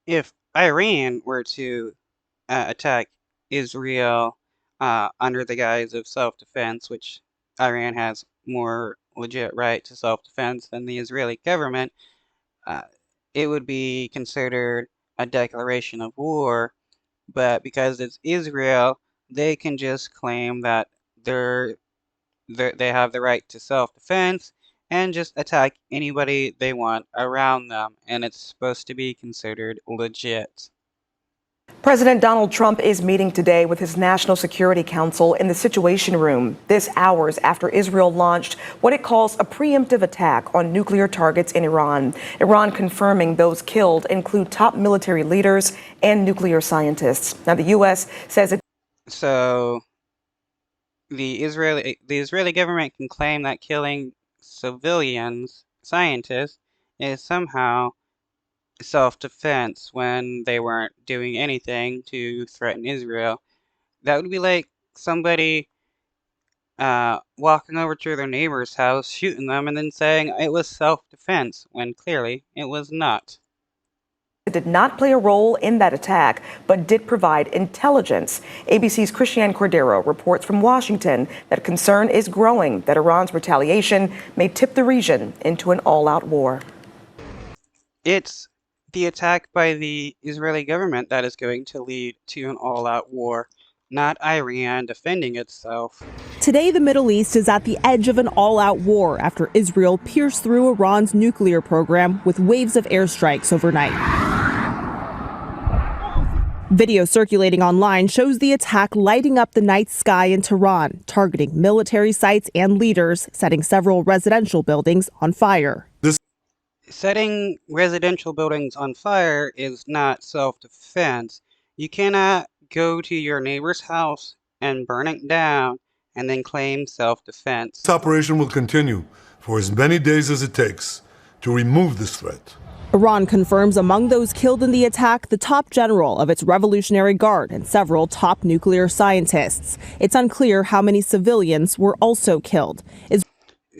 if Iran were to attack Israel under the guise of self-defense, which Iran has more legit right to self-defense than the Israeli government, uh, it would be considered a declaration of war. But because it's Israel, they can just claim that they're they have the right to self-defense and just attack anybody they want around them, and it's supposed to be considered legit. President Donald Trump is meeting today with his National Security Council in the Situation Room. This hours after Israel launched what it calls a preemptive attack on nuclear targets in Iran. Iran confirming those killed include top military leaders and nuclear scientists. Now, the U.S. says it. So the Israeli government can claim that killing civilians, scientists, is somehow self-defense when they weren't doing anything to threaten Israel. That would be like somebody walking over to their neighbor's house, shooting them, and then saying it was self-defense, when clearly it was not. Did not play a role in that attack, but did provide intelligence. ABC's Christiane Cordero reports from Washington that concern is growing that Iran's retaliation may tip the region into an all-out war. It's the attack by the Israeli government that is going to lead to an all-out war, not Iran defending itself. Today, the Middle East is at the edge of an all-out war after Israel pierced through Iran's nuclear program with waves of airstrikes overnight. Video circulating online shows the attack lighting up the night sky in Tehran, targeting military sites and leaders, setting several residential buildings on fire. Setting residential buildings on fire is not self-defense. You cannot go to your neighbor's house and burn it down and then claim self-defense. This operation will continue for as many days as it takes to remove this threat. Iran confirms among those killed in the attack the top general of its Revolutionary Guard and several top nuclear scientists. It's unclear how many civilians were also killed.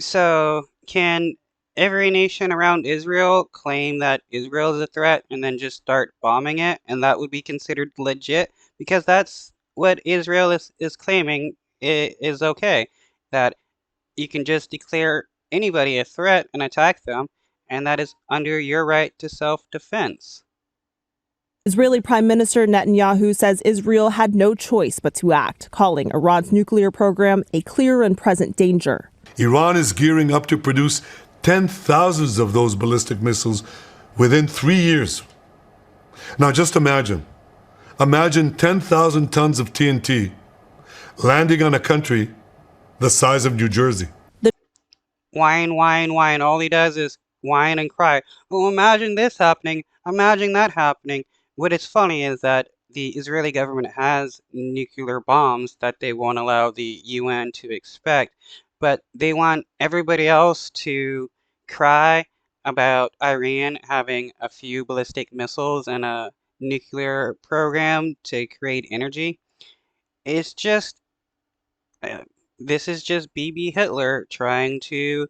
So, can every nation around Israel claim that Israel is a threat and then just start bombing it, and that would be considered legit? Because that's what Israel is claiming is okay. That you can just declare anybody a threat and attack them, and that is under your right to self-defense. Israeli Prime Minister Netanyahu says Israel had no choice but to act, calling Iran's nuclear program a clear and present danger. Iran is gearing up to produce 10,000 of those ballistic missiles within 3 years. Now just imagine 10,000 tons of TNT landing on a country the size of New Jersey. Whine, whine, whine. All he does is whine and cry. Oh, imagine this happening. Imagine that happening. What is funny is that the Israeli government has nuclear bombs that they won't allow the UN to expect, but they want everybody else to cry about Iran having a few ballistic missiles and a nuclear program to create energy. It's just, this is just BB Hitler trying to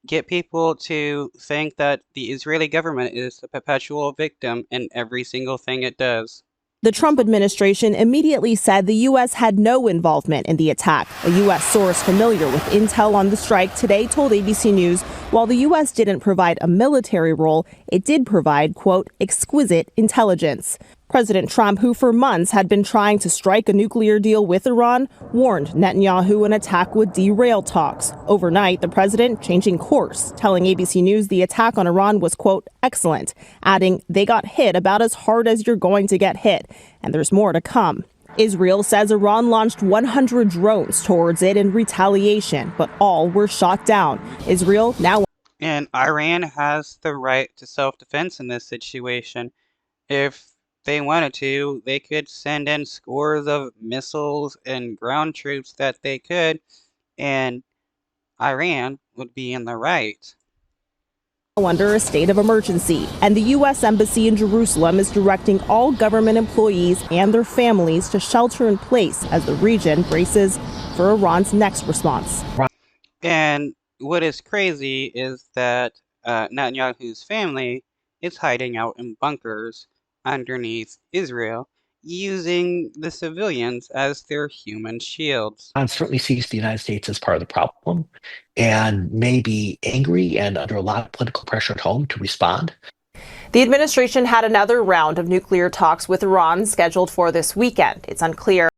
get people to think that the Israeli government is the perpetual victim in every single thing it does. The Trump administration immediately said the U.S. had no involvement in the attack. A U.S. source familiar with intel on the strike today told ABC News while the U.S. didn't provide a military role, it did provide, quote, exquisite intelligence. President Trump, who for months had been trying to strike a nuclear deal with Iran, warned Netanyahu an attack would derail talks. Overnight, the president changing course, telling ABC News the attack on Iran was, quote, excellent, adding they got hit about as hard as you're going to get hit, and there's more to come. Israel says Iran launched 100 drones towards it in retaliation, but all were shot down. Israel now. And Iran has the right to self-defense in this situation. If they wanted to, they could send in scores of missiles and ground troops that they could, and Iran would be in the right. Under a state of emergency, and the U.S. Embassy in Jerusalem is directing all government employees and their families to shelter in place as the region braces for Iran's next response. And what is crazy is that Netanyahu's family is hiding out in bunkers underneath Israel, using the civilians as their human shields. Iran certainly sees the United States as part of the problem and may be angry and under a lot of political pressure at home to respond. The administration had another round of nuclear talks with Iran scheduled for this weekend. It's unclear